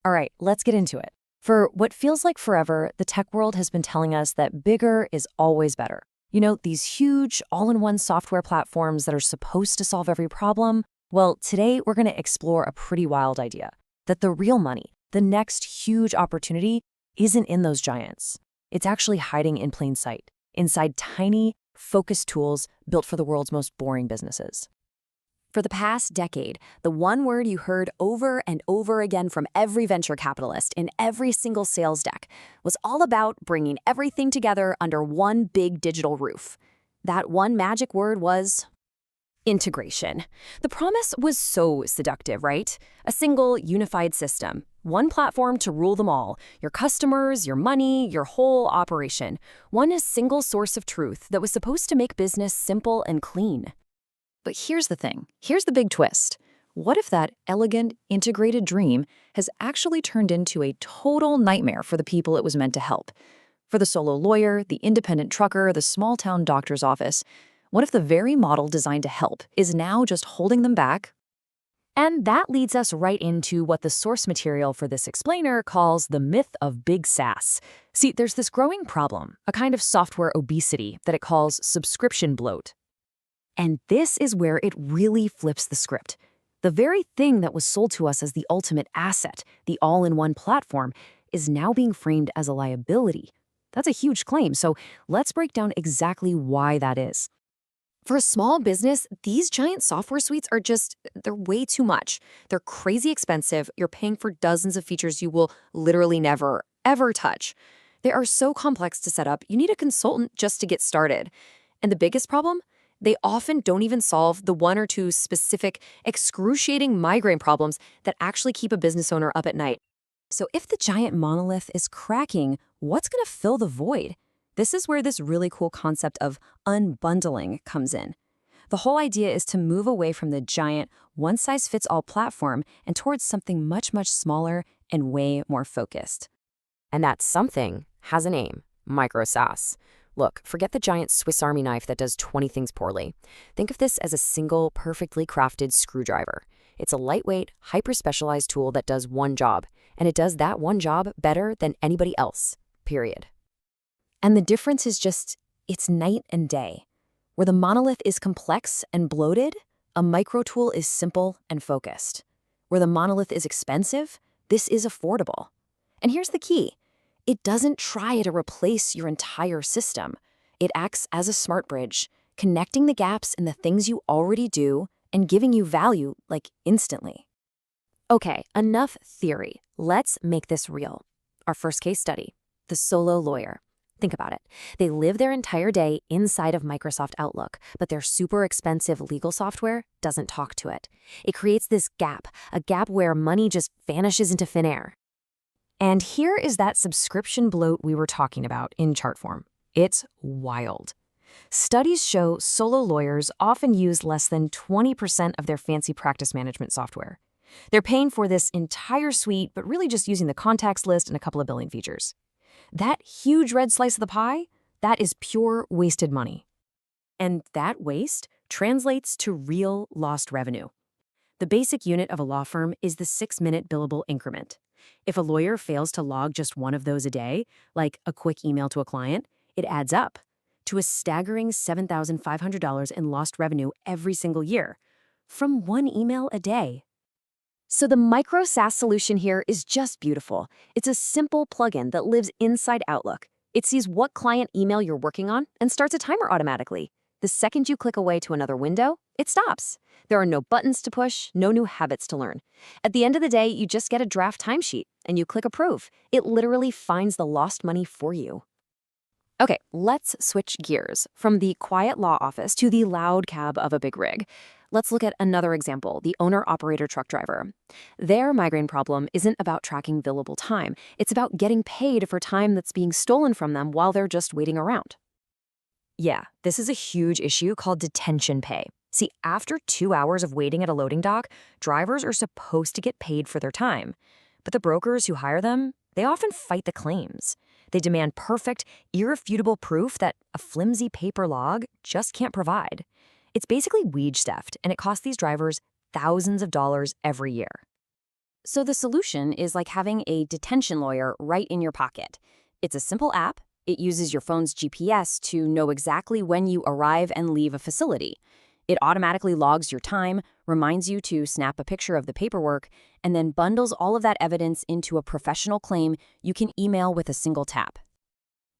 All right, let's get into it. For what feels like forever, the tech world has been telling us that bigger is always better. You know, these huge, all-in-one software platforms that are supposed to solve every problem. Well, today we're going to explore a pretty wild idea, that the real money, the next huge opportunity, isn't in those giants. It's actually hiding in plain sight, inside tiny, focused tools built for the world's most boring businesses. For the past decade, the one word you heard over and over again from every venture capitalist in every single sales deck was all about bringing everything together under one big digital roof. That one magic word was integration. The promise was so seductive, right? A single, unified system. One platform to rule them all. Your customers, your money, your whole operation. One single source of truth that was supposed to make business simple and clean. But here's the thing. Here's the big twist. What if that elegant, integrated dream has actually turned into a total nightmare for the people it was meant to help? For the solo lawyer, the independent trucker, the small-town doctor's office, what if the very model designed to help is now just holding them back? And that leads us right into what the source material for this explainer calls the myth of big SaaS. See, there's this growing problem, a kind of software obesity that it calls subscription bloat. And this is where it really flips the script. The very thing that was sold to us as the ultimate asset, the all-in-one platform, is now being framed as a liability. That's a huge claim, so let's break down exactly why that is. For a small business, these giant software suites they're way too much. They're crazy expensive. You're paying for dozens of features you will literally never, ever touch. They are so complex to set up, you need a consultant just to get started. And the biggest problem? They often don't even solve the one or two specific, excruciating migraine problems that actually keep a business owner up at night. So if the giant monolith is cracking, what's going to fill the void? This is where this really cool concept of unbundling comes in. The whole idea is to move away from the giant, one-size-fits-all platform and towards something much, much smaller and way more focused. And that something has a name, Micro-SaaS. Look, forget the giant Swiss Army knife that does 20 things poorly. Think of this as a single, perfectly crafted screwdriver. It's a lightweight, hyper-specialized tool that does one job, and it does that one job better than anybody else, period. And the difference is it's night and day. Where the monolith is complex and bloated, a micro tool is simple and focused. Where the monolith is expensive, this is affordable. And here's the key. It doesn't try to replace your entire system. It acts as a smart bridge, connecting the gaps in the things you already do and giving you value, instantly. Okay, enough theory. Let's make this real. Our first case study, the solo lawyer. Think about it. They live their entire day inside of Microsoft Outlook, but their super expensive legal software doesn't talk to it. It creates this gap, a gap where money just vanishes into thin air. And here is that subscription bloat we were talking about in chart form. It's wild. Studies show solo lawyers often use less than 20% of their fancy practice management software. They're paying for this entire suite, but really just using the contacts list and a couple of billing features. That huge red slice of the pie, that is pure wasted money. And that waste translates to real lost revenue. The basic unit of a law firm is the 6-minute billable increment. If a lawyer fails to log just one of those a day, like a quick email to a client, it adds up to a staggering $7,500 in lost revenue every single year, from one email a day. So the Micro-SaaS solution here is just beautiful. It's a simple plugin that lives inside Outlook. It sees what client email you're working on and starts a timer automatically. The second you click away to another window, it stops. There are no buttons to push, no new habits to learn. At the end of the day, you just get a draft timesheet and you click approve. It literally finds the lost money for you. Okay, let's switch gears from the quiet law office to the loud cab of a big rig. Let's look at another example, the owner-operator truck driver. Their migraine problem isn't about tracking billable time. It's about getting paid for time that's being stolen from them while they're just waiting around. Yeah, this is a huge issue called detention pay. See, after 2 hours of waiting at a loading dock, drivers are supposed to get paid for their time. But the brokers who hire them, they often fight the claims. They demand perfect, irrefutable proof that a flimsy paper log just can't provide. It's basically wage theft, and it costs these drivers thousands of dollars every year. So the solution is like having a detention lawyer right in your pocket. It's a simple app. It uses your phone's GPS to know exactly when you arrive and leave a facility. It automatically logs your time, reminds you to snap a picture of the paperwork, and then bundles all of that evidence into a professional claim you can email with a single tap.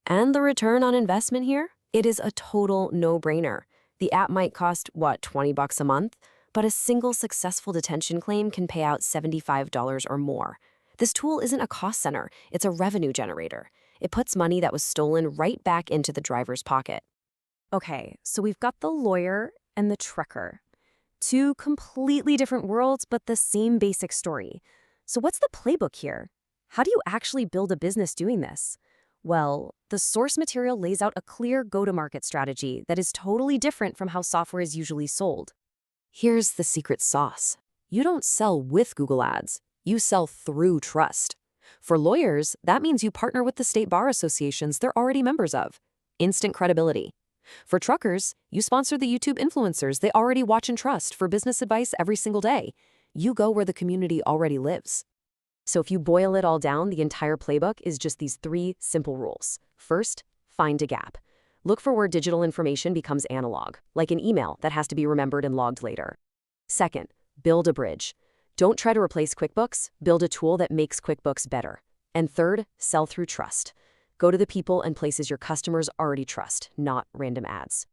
And the return on investment here? It is a total no-brainer. The app might cost, what, $20 a month? But a single successful detention claim can pay out $75 or more. This tool isn't a cost center, it's a revenue generator. It puts money that was stolen right back into the driver's pocket. Okay, so we've got the lawyer and the trucker. Two completely different worlds, but the same basic story. So what's the playbook here? How do you actually build a business doing this? Well, the source material lays out a clear go-to-market strategy that is totally different from how software is usually sold. Here's the secret sauce. You don't sell with Google Ads. You sell through trust. For lawyers, that means you partner with the state bar associations they're already members of. Instant credibility. For truckers, you sponsor the YouTube influencers they already watch and trust for business advice every single day. You go where the community already lives. So if you boil it all down, the entire playbook is just these 3 simple rules. First, find a gap. Look for where digital information becomes analog, like an email that has to be remembered and logged later. Second, build a bridge. Don't try to replace QuickBooks, build a tool that makes QuickBooks better. And third, sell through trust. Go to the people and places your customers already trust, not random ads.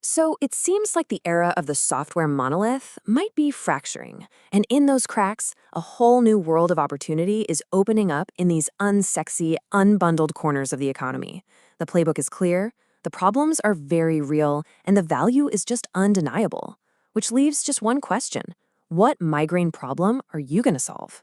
So it seems like the era of the software monolith might be fracturing. And in those cracks, a whole new world of opportunity is opening up in these unsexy, unbundled corners of the economy. The playbook is clear, the problems are very real, and the value is just undeniable. Which leaves just one question. What migraine problem are you going to solve?